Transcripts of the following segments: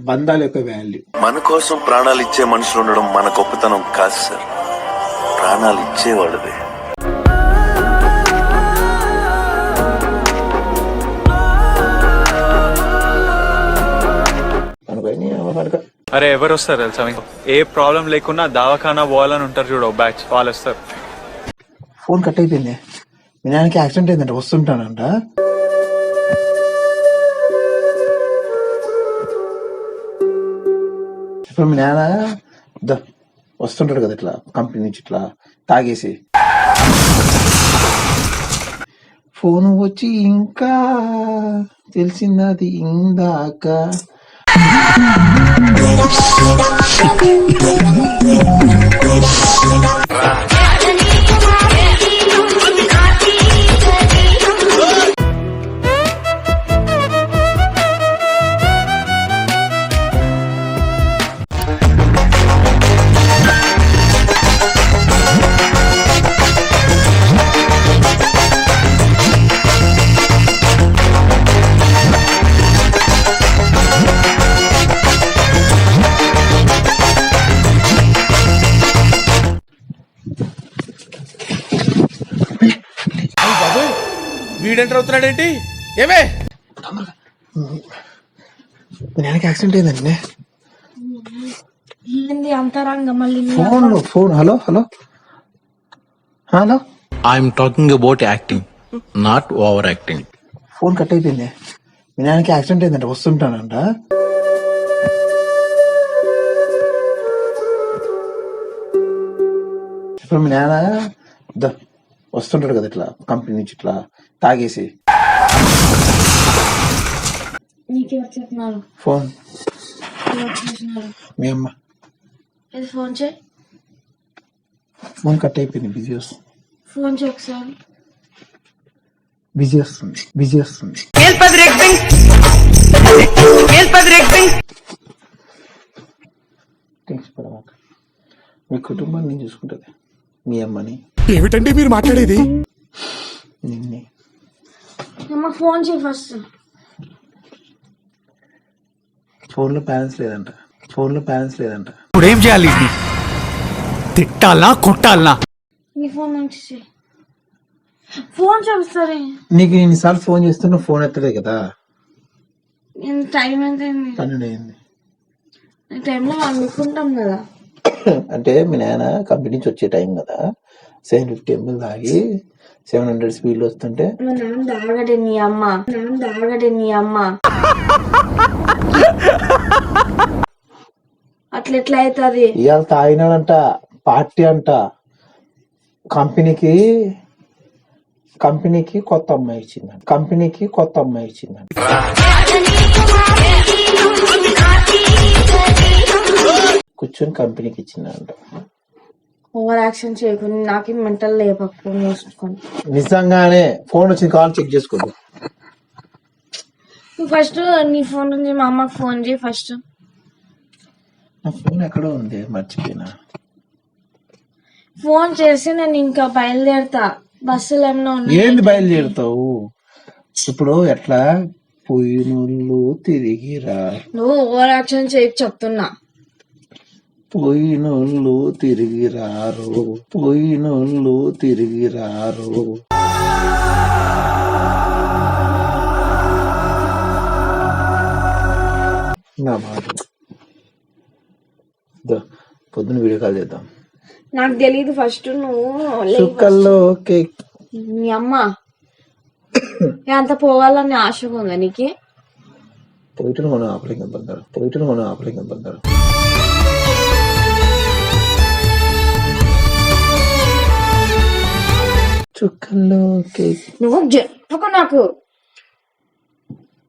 బంధాల యొక్క వాల్యూ. మన కోసం ప్రాణాలు ఇచ్చే మనుషులు ఉండడం మన గొప్పతనం కాదు సార్, ప్రాణాలు ఇచ్చేవాళ్ళదే. అరే ఎవరు వస్తారు తెలుసా మీకు? ఏ ప్రాబ్లం లేకున్నా దవాఖానా పోవాలని ఉంటారు చూడు, బ్యాచ్ వాళ్ళు వస్తారు. ఫోన్ కట్ అయిపోయింది. మీ నాన్నకి యాక్సిడెంట్ అయిందంట, వస్తుంటానంట. ఇప్పుడు మీ నాన్న వస్తుంటాడు కదా ఇట్లా కంపెనీ నుంచి ఇట్లా తాగేసి, ఫోన్ వచ్చి ఇంకా తెలిసింది ఇందాక. వీడెంటర్ అవుతున్నాడేంటి? ఏమే నాకు యాక్సిడెంట్ అయిందండి. Phone hello hello hello, I'm talking about acting, not over acting. Phone cut అయిపోయింది. మీ నాన్నకి యాక్సిడెంట్ అయిందంట, వస్తుంటానంట. ఇప్పుడు మీ నాన్న వస్తుంటాడు కదా ఇట్లా కంపెనీ నుంచి ఇట్లా తాగేసి, ఫోన్ మీ అమ్మ ఫోన్ కట్ అయిపోయింది. బిజీ వస్తుంది, బిజీ వస్తుంది, బిజీ వస్తుంది. మీ కుటుంబాన్ని నేను చూసుకుంటుంది, మీ అమ్మని. ఏమిటండి మీరు మాట్లాడేది? నిన్నే. ఫోన్ చేయి ఫస్ట్. ఫోన్లో బ్యాలెన్స్ లేదంట, ఫోన్లో బ్యాలెన్స్ లేదంట. ఇప్పుడు ఏం చేయాలి? తిట్టాలనా కొట్టాలనా? నీ ఫోన్ నుంచి ఫోన్ చూపిస్తారే. నీకు ఎన్నిసార్లు ఫోన్ చేస్తున్నా ఫోన్ ఎత్తలే కదా. టైం ఎంత అయింది? 12 అయింది. టైంలో అనుకుంటాం కదా. అంటే మీ నాన్న కంపెనీ నుంచి వచ్చే టైం కదా, 750 ml తాగి 700 స్పీడ్ వస్తుంటే దాగడే నీ అమ్మ, దాగడే నీ అమ్మ. అట్లా ఎట్లా అవుతుంది? ఇవాళ తాగినాడంట, పార్టీ అంట. కంపెనీకి కొత్త అమ్మాయి ఇచ్చిందంట, కంపెనీకి కొత్త అమ్మాయి ఇచ్చిందంట. కూర్చొని కంపెనీకి ఇచ్చిందంట. ఓవర్ యాక్షన్ చేయకుండా నాకు మెంటల్ లేపకు. నిజంగానే ఫోన్ వచ్చింది, కాల్ చెక్ చేసుకోండి. ఫస్ట్ నీ ఫోన్ నుంచి మా అమ్మకి ఫోన్ చేయి ఫస్ట్. నా ఫోన్ ఎక్కడో ఉంది, మర్చిపోయినా. ఫోన్ చేసి నేను ఇంకా బయలుదేరుతా. బస్సులు ఏమైనా ఉన్నాయి? ఏంది బయలుదేరుతావు? ఇప్పుడు ఎట్లా పోయినోళ్ళు తిరిగిరా. నువ్వు ఓవర్ యాక్షన్ చేయకు చెప్తున్నా. పోయినోళ్ళు తిరిగిరారు, పోయినోళ్ళు తిరిగిరారు. నా మాట పొద్దున వీడియో కాల్ చేద్దాం. నాకు తెలీదు. ఫస్ట్ నువ్వు చుక్కల్లో మీ అమ్మ అంత పోవాలని ఆశగా ఉందా నీకు? పోయిటను మనం ఆపలేం బంగారం, పోయిటను మనం ఆపలేం బంగారం. చుక్కల్లో నువ్వు చెప్పకు నాకు.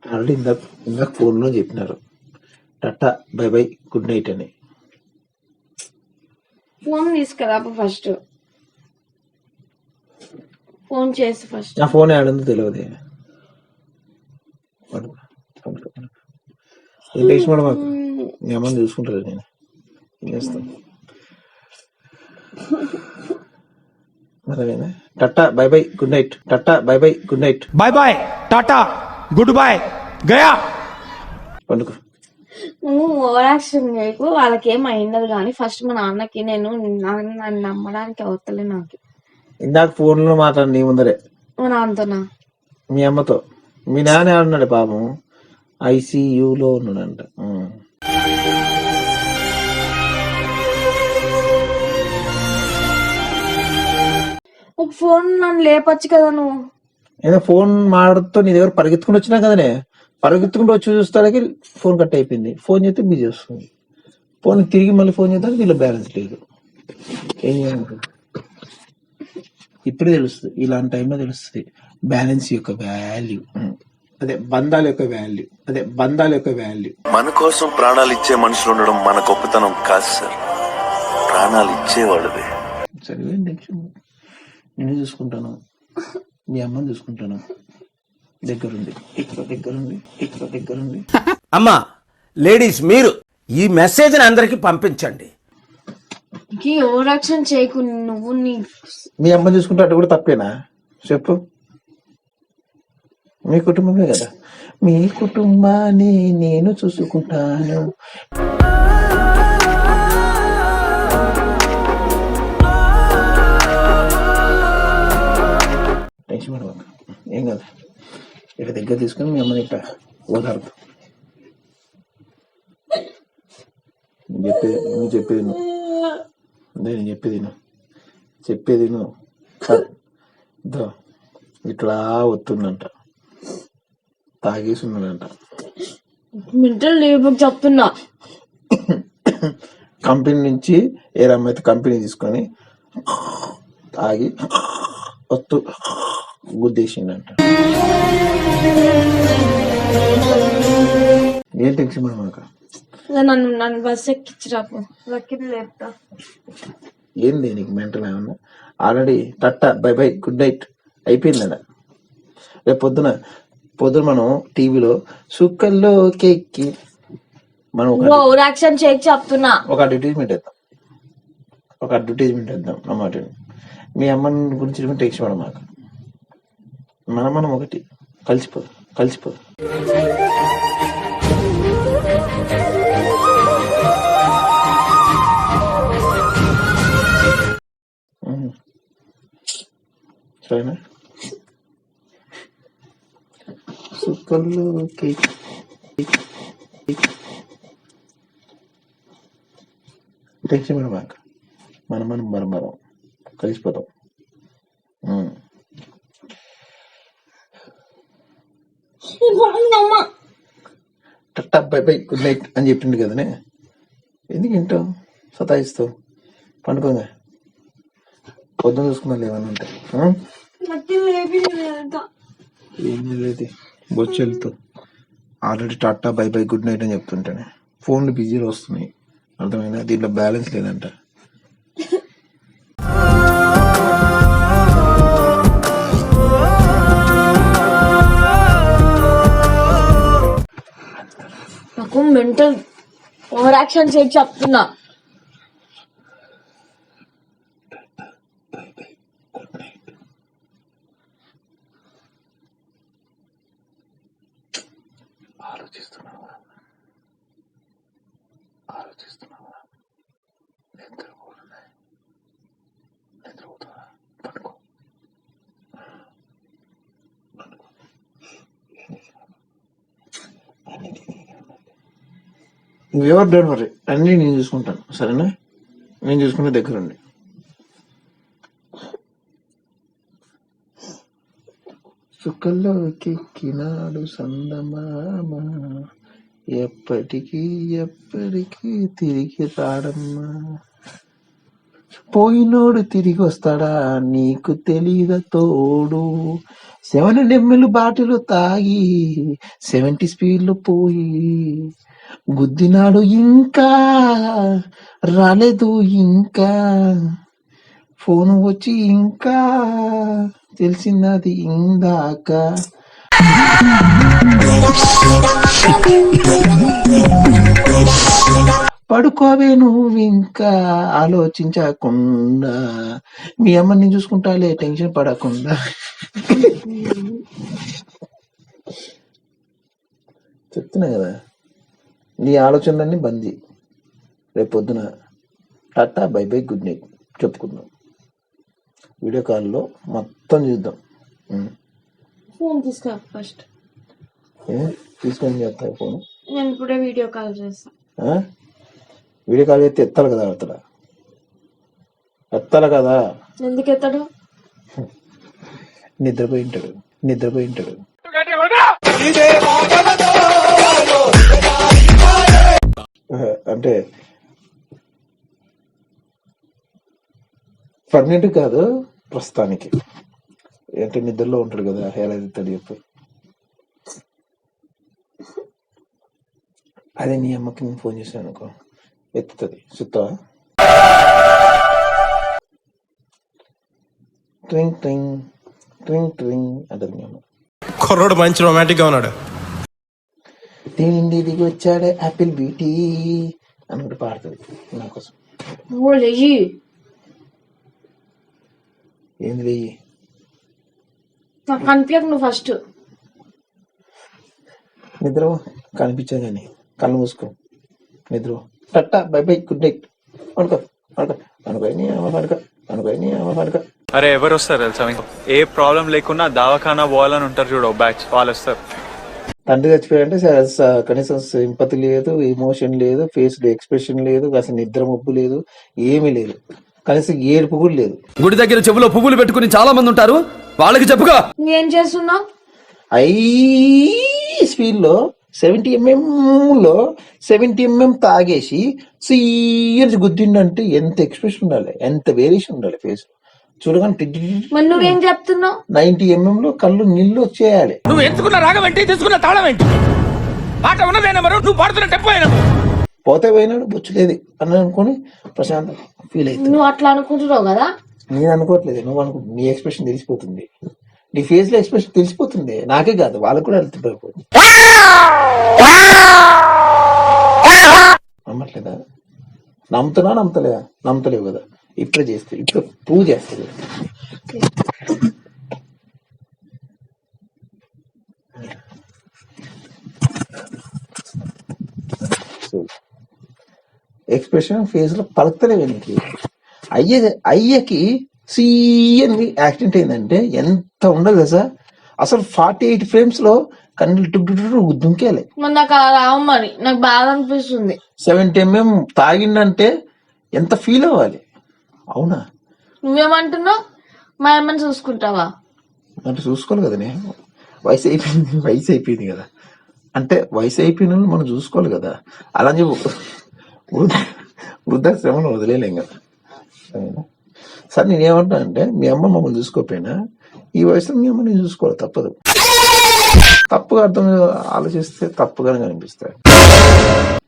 ఆల్రెడీ ఇందాక ఫోన్ లో చెప్పినారు Tata bye bye good night అని. ఫోన్ తీసుకురా ఫస్ట్. ఫోన్ చేసి ఫస్ట్. నా ఫోన్ ఆడుందో తెలియదు. ఏం టేస్ట్ మేడం మాకు మీ అమ్మని చూసుకుంటారు. నేను ఏం చేస్తాను మరి. Tata bye bye good night, tata bye bye good night, bye bye tata goodbye గయా. పండుకో. నువ్వు ఓవర్ యాక్షన్ చేయకు, వాళ్ళకి ఏం అయిండదు కానీ ఫస్ట్ మా నాన్నకి నన్ను నమ్మడానికి అవుతలే నాకు. ఇందాక ఫోన్లో మాట్లాడి నీ ముందరే మా నాన్నతోనా? మీ అమ్మతో. మీ నాన్న ఏమన్నాడు పాపం? ఐసీయూలో ఉన్నాడంట. ఒక ఫోన్ నన్ను లేపచ్చు కదా నువ్వు. ఏదో ఫోన్ మాట్లాడుతూ నీ దగ్గర పరిగెత్తుకుని వచ్చినా కదనే, పరిగెత్తుకుంటూ వచ్చి చూస్తానికి ఫోన్ కట్ అయిపోయింది. ఫోన్ చేస్తే బిజీ వస్తుంది. ఫోన్ తిరిగి మళ్ళీ ఫోన్ చేస్తే దీనిలో బ్యాలెన్స్ లేదు. ఏం చేయాలి? ఇప్పుడే తెలుస్తుంది, ఇలాంటి టైంలో తెలుస్తుంది బ్యాలెన్స్ యొక్క వాల్యూ. అదే బంధాల యొక్క వాల్యూ. మన కోసం ప్రాణాలు ఇచ్చే మనుషులు ఉండడం మన గొప్పతనం కాదు సార్, ప్రాణాలు ఇచ్చేవాళ్ళదే. సరే టెన్షన్. నేను చూసుకుంటాను, మీ అమ్మని చూసుకుంటాను. దగ్గరుండి ఇక్కడ దగ్గరుండి. అమ్మా లేడీస్, మీరు ఈ మెసేజ్ అందరికి పంపించండి. ఓవర్ యాక్షన్ చేయకు నువ్వు. మీ అమ్మని చూసుకుంటే అటు కూడా తప్పేనా చెప్పు? మీ కుటుంబమే కదా. మీ కుటుంబాన్ని నేను చూసుకుంటాను. టెన్షన్ పడవద్దు, ఏం కదా. ఇక దగ్గర తీసుకొని మీ అమ్మని ఇట్లా ఓదార్దు. నేను చెప్పేది ఇట్లా వస్తుందంట, తాగేసి ఉన్నాడంట. మెంటల్ లీవ్ చెప్తున్నా. కంపెనీ నుంచి ఏ అమ్మాయితో కంపెనీ తీసుకొని తాగి వస్తూ గుద్దేసిండంట. ఏం టెన్షన్ మనక? నన్ను బస్ ఎక్కించిరాపు, లక్కీ లేపుతా. ఏంది నీకు మెంటల్ ఏమన్నా? Already టట్టా by bye good night అయిపోయిందట. రేపు పొద్దున మనం టీవీలో సుక్కల్లో కేక్కి మనం ఓవర్ యాక్షన్ చేయక చెప్తున్నా. ఒక అడ్వర్టైజ్మెంట్ వేద్దాం అన్నమాట. మీ అమ్మని గురించి టెన్షన్ పడ మాకు. మనం ఒకటి కలిసిపో. సరేనా? సుక్కల్లో కేక్ టెన్షన్ పడ మాకు. మనం కలిసిపోతాం. టట్టా బై బై గుడ్ నైట్ అని చెప్పిండు కదనే. ఎందుకు వింటావు? సతాయిస్తావు. పండుకోగా పొద్దున చూసుకున్నా ఏమన్నా ఉంటాయి. ఏం లేదు, బొచ్చు వెళ్తావు. Already Tata bye bye good night అని చెప్తుంటానే. ఫోన్లు బిజీలో వస్తున్నాయి, అర్థమైనా? దీంట్లో బ్యాలెన్స్ లేదంట. నాకు మెంటల్ ఓవర్ యాక్షన్ చేయక చెప్తున్నా. ఆలోచిస్తున్నావా? నిద్రపోతున్నా. పడుకో. నువ్వెవరు డోంట్ వరీ, అన్నీ నేను చూసుకుంటాను. సరేనా? నేను చూసుకుంటే దగ్గరుండి. సుక్కల్లో కెక్కినాడు సందమామ, ఎప్పటికీ తిరిగి రాడమ్మా. పోయినోడు తిరిగి వస్తాడా నీకు తెలీదా తోడు. 7 ml బాటిల్ తాగి 70 స్పీడ్లో పోయి గుద్దినాడు, ఇంకా రాలేదు. ఇంకా ఫోన్ వచ్చి ఇంకా తెలిసింది ఇందాక. పడుకోవే నువ్వు ఇంకా ఆలోచించకుండా. మీ అమ్మని చూసుకుంటాలే, టెన్షన్ పడకుండా. చెప్తున్నా కదా, నీ ఆలోచనలన్నీ బందీ. రేపు పొద్దున Tata bye bye good night చెప్పుకుందాం. వీడియో కాల్లో మొత్తం చూద్దాం. ఫోన్ తీసుకో ఫస్ట్. తీసుకొని చేస్తా ఫోన్. నేను ఇప్పుడే వీడియో కాల్ చేస్తా. వీడియో కాల్ చేస్తే ఎత్తాలి కదా, ఎత్తాలి కదా. ఎందుకు ఎత్తాడు? నిద్రపోయి ఉంటాడు. అంటే పర్మనెంట్ కాదు, ప్రస్తుతానికి. అంటే నిద్రలో ఉంటాడు కదా, ఎలా ఎత్తాడు చెప్పు. అదే నీ అమ్మకి నేను ఫోన్ చేశాను అనుకో, ఎత్తుతుంది. చూస్తావా? ట్రింగ్ ట్రింగ్ ట్రింగ్ ట్రింగ్ అంటది మీ అమ్మ. కుర్రోడు మంచి రొమాంటిక్ గా ఉన్నాడు. తిండి దిగి వచ్చాడే యాపిల్ బ్యూటీ అనుకుంటే పాడుతుంది నా కోసం. ఏంది వెయ్యి? నాకు కనిపించకు నువ్వు ఫస్ట్. నిద్ర కనిపించదు కానీ కళ్ళు మూసుకో, నిద్ర. టట్టా బై బై గుడ్ నైట్. అనుకో అనుకో. అరే ఎవరు వస్తారు తెలుసా మీకు? ఏ ప్రాబ్లం లేకున్నా దావఖానా పోవాలని ఉంటారు చూడు, బ్యాచ్ వాళ్ళు వస్తారు. తండ్రి చచ్చిపోయాడంటే కనీసం సింపతి లేదు, ఎమోషన్ లేదు, ఫేస్ లో ఎక్స్ప్రెషన్ లేదు, అసలు నిద్ర మబ్బు లేదు, ఏమీ లేదు, కనీసం ఏడుపు కూడా లేదు. గుడి దగ్గర చెవులో పువ్వులు పెట్టుకుని చాలా మంది ఉంటారు, వాళ్ళకి చెప్పుకో. ఏం చేస్తున్నావు? స్పీడ్ లో 70 mm లో 70 mm తాగేసి సీరియస్ గుద్దిండంటే ఎంత ఎక్స్ప్రెషన్ ఉండాలి, ఎంత వేరియేషన్ ఉండాలి ఫేస్ లో. చూడగానే మరి నువ్వేం చెప్తున్నావు? 90 mm లో కళ్ళు నీళ్లు వచ్చేయాలి. నువ్వు ఎంచుకున్న రాగం ఏంటి, తీసుకున్న తాళం ఏంటి? పాట ఉన్నదేనా మరో, నువ్వు పాడుతున్న టెంపో అయినా పోతే పోయినాడు బొచ్చులేదు అని అనుకుని ప్రశాంతం ఫీల్ అవుతుంది. నువ్వు అట్లా అనుకుంటున్నావు కదా. నేను అనుకోవట్లేదు, నువ్వు అనుకుంటు. నీ ఎక్స్ప్రెషన్ తెలిసిపోతుంది, నీ ఫేస్ లో ఎక్స్ప్రెషన్ తెలిసిపోతుంది. నాకే కాదు, వాళ్ళకు కూడా అర్థమైపోతుంది. నమ్మట్లేదా? నమ్మతలేవు కదా. ఇప్పుడే చేస్తే, ఇప్పుడు పూజ చేస్తుంది. ఎక్స్ప్రెషన్ ఫేస్ లో పలకలేవు నీకు. అయ్యకి సీఎన్ యాక్సిడెంట్ అయిందంటే ఎంత ఉండదు కదా సార్. అసలు 48 frames లో కన్నులు దుంకేయాలి. నాకు అలా రావు, మరి నాకు బాధ అనిపిస్తుంది. 70 mm తాగిందంటే ఎంత ఫీల్ అవ్వాలి, అవునా? నువ్వేమంటున్నావు? మా అమ్మని చూసుకుంటావా? అంటే చూసుకోవాలి కదా. నేను వయసు అయిపోయింది కదా. అంటే వయసు అయిపోయిన మనం చూసుకోవాలి కదా. అలా చెప్పు, వృద్ధాశ్రమంలో వదిలేలేం కదా. సార్ నేనేమంటా అంటే, మీ అమ్మ మమ్మల్ని చూసుకోకపోయినా ఈ వయసులో మీ అమ్మని చూసుకోవాలి, తప్పదు. తప్పుగా ఆలోచిస్తే తప్పుగానే కనిపిస్తాయి.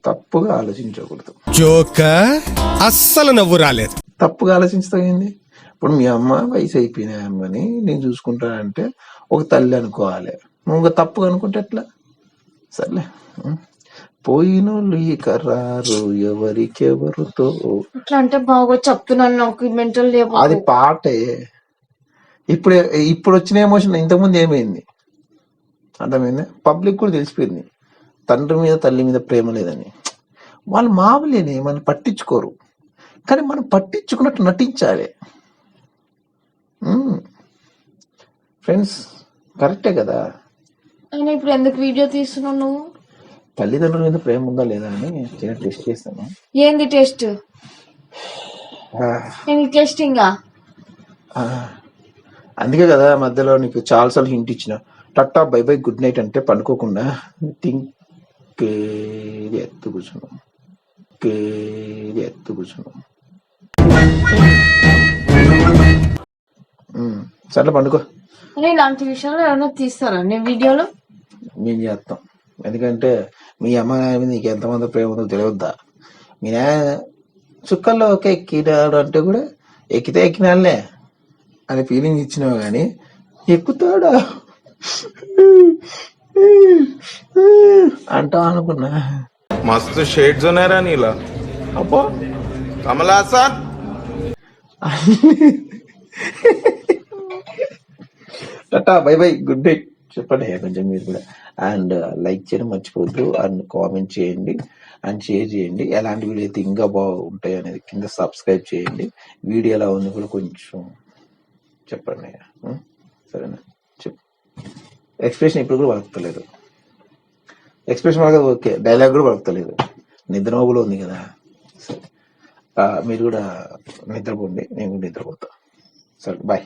తప్పుగా ఆలోచించకూడదు. జోకర్ అస్సలు నవ్వు రాలేదు. తప్పుగా ఆలోచించదగింది. ఇప్పుడు మీ అమ్మ వయసు అయిపోయిన అమ్మని నేను చూసుకుంటానంటే ఒక తల్లి అనుకోవాలి. నువ్వు తప్పుగా అనుకుంటే ఎట్లా? సర్లే, పోయినోళ్ళు ఈ కర్రారు ఎవరికెవరుతో. ఇట్లా అంటే బాగా చెప్తున్నాను, నాకు మెంటల్. అది పాటే. ఇప్పుడు వచ్చిన ఎమోషన్ ఇంతకుముందు ఏమైంది అర్థమైంది. పబ్లిక్ కూడా తెలిసిపోయింది తండ్రి మీద తల్లి మీద ప్రేమ లేదని. వాళ్ళు మామూలేని మనం పట్టించుకోరు, కానీ మనం పట్టించుకున్నట్టు నటించాలి. ఫ్రెండ్స్, కరెక్టే కదా. అయినా ఇప్పుడు ఎందుకు వీడియో తీస్తున్నావు నువ్వు? తల్లిదండ్రుల మీద ప్రేమ ఉందా లేదా అని చిన్న టెస్ట్ చేస్తాను. ఏంది టెస్ట్? టెస్టింగా? అందుకే కదా మధ్యలో నీకు చాలాసార్లు హింట్ ఇచ్చిన. టట్టా బై బై గుడ్ నైట్ అంటే పనుకోకుండా ఎత్తు కూర్చున్నాం. సర్లే పండుకో. ఇలాంటి విషయాలు ఏమైనా తీస్తారా నేను వీడియోలో? మేము చేస్తాం, ఎందుకంటే మీ అమ్మ నాయన మీద నీకు ఎంతమంది ప్రేమ ఉందో తెలియద్దా. మీ నాయన చుక్కల్లో ఒక ఎక్కినాడు అంటే కూడా ఎక్కితే ఎక్కినాళ్లే అనే ఫీలింగ్ ఇచ్చినావు, కానీ ఎక్కుతాడా అంటా అనుకున్నా. మస్తు షేడ్స్ ఉన్నాయరా నీలా. అబ్బా Kamala sir. Tata bye bye good night. చెప్పండి అయ్యా కొంచెం మీరు కూడా. అండ్ లైక్ చేయడం మర్చిపోవద్దు, అండ్ కామెంట్ చేయండి, అండ్ షేర్ చేయండి. ఎలాంటి వీడియో అయితే ఇంకా బాగుంటాయి అనేది కింద సబ్స్క్రైబ్ చేయండి. వీడియో ఎలా ఉంది కూడా కొంచెం చెప్పండి అయ్యా. సరేనా? చెప్పు. ఎక్స్ప్రెషన్ ఇప్పుడు కూడా వలకలేదు. ఎక్స్ప్రెషన్ వల్ల ఓకే, డైలాగ్ కూడా వలకలేదు. నిద్రమోగులో ఉంది కదా. సరే, మీరు కూడా నిద్రపోండి, నేను కూడా నిద్రపోతా. సరే, బాయ్.